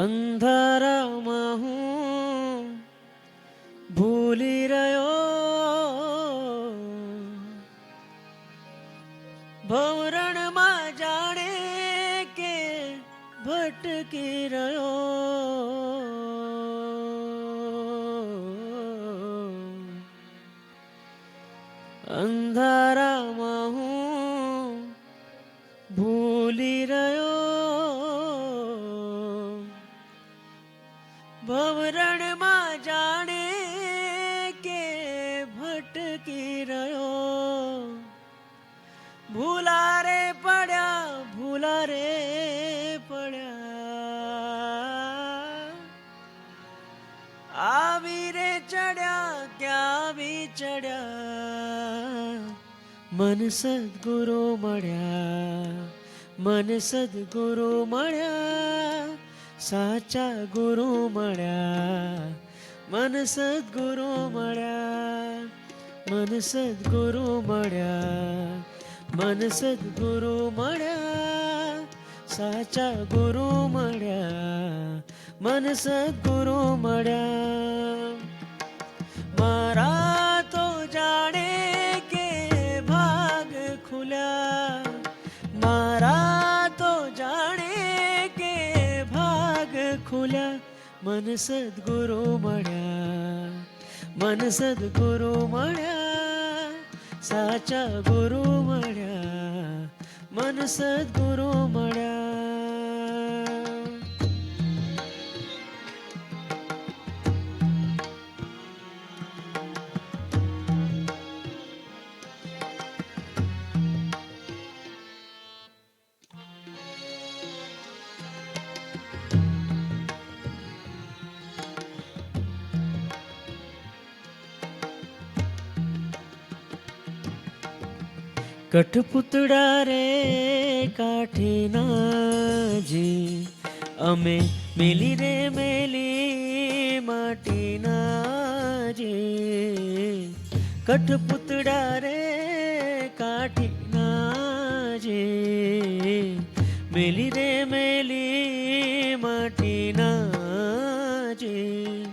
અંધારામાં હું ભૂલી રહ્યો, ભવરણમાં જાણે કે ભટકી રહ્યો. અંધારામાં હું ભૂલી રહ્યો, ભવરણમાં જાણે કે ભટકી રહ્યો. ભૂલા રે પડ્યા, ભૂલા રે પડ્યા, આવી રે ચડ્યા ક્યાં આવી ચડ્યા. મન સદગુરુ મળ્યા, મન સદગુરુ મળ્યા, સાચા ગુરુ મળ્યા. મન સદગુરુ મળ્યા, મન સદગુરુ મળ્યા, મન સદગુરુ મળ્યા, સાચા ગુરુ મળ્યા. મન સદગુરુ મળ્યા. મારા તો જાણે કે ભાગ ખુલ્યા, મારા તો જાણે કે ભાગ ખુલ્યા. મન સદગુરુ મળ્યા, મન સદગુરુ મળ્યા, સાચા ગુરુ મળ્યા. મન સદગુરુ મળ્યા. કઠપુતળા રે કાઠીના જી, અમે મેલી રે મેલી માટીના જી. કઠપુતળા રે કાઠીના જી, મેલી રે મેલી માટીના જી.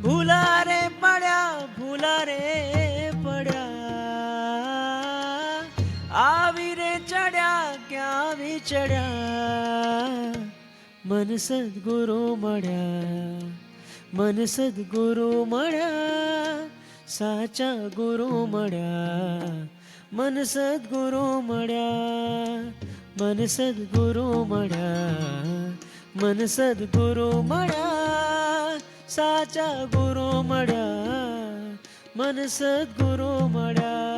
ભૂલા રે પડ્યા, ભૂલા રે પડ્યા, આવી રે ચડ્યા ક્યાં આવી ચડ્યા. મન સદગુરુ મળ્યા, મન સદગુરુ મળ્યા, સાચા ગુરુ મળ્યા. મન સદગુરુ મળ્યા, મન સદગુરુ મળ્યા, મન સદગુરુ મળ્યા, સાચા ગુરુ મળ્યા. મન સદગુરુ મળ્યા.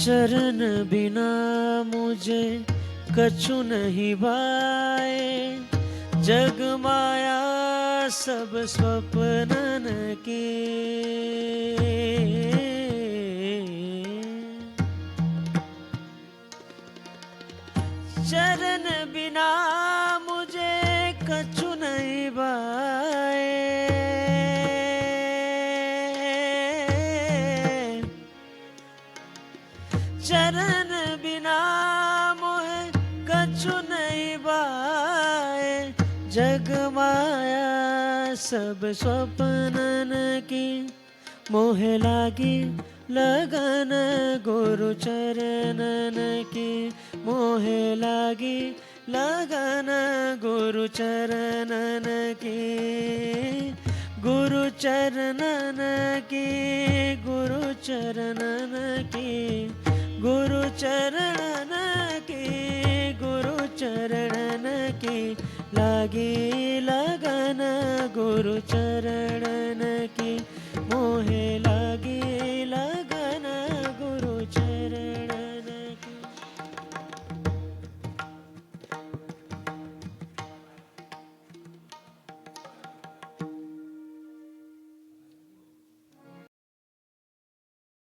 चरण बिना मुझे कछु नहीं भाए, जग माया सब स्वप्नन की. चरण बिना मुझे कछु नहीं भाए, चरण बिना मोहे कछु नहीं भाए. जग माया सब स्वप्नन की, मोहे लागी लगन गुरु चरणन की. मोहे लागी लगन गुरु चरणन की, गुरु चरणन की, गुरु चरणन की, गुरु चरणन की, गुरु चरणन की लागी लगन गुरु चरणन की मोहे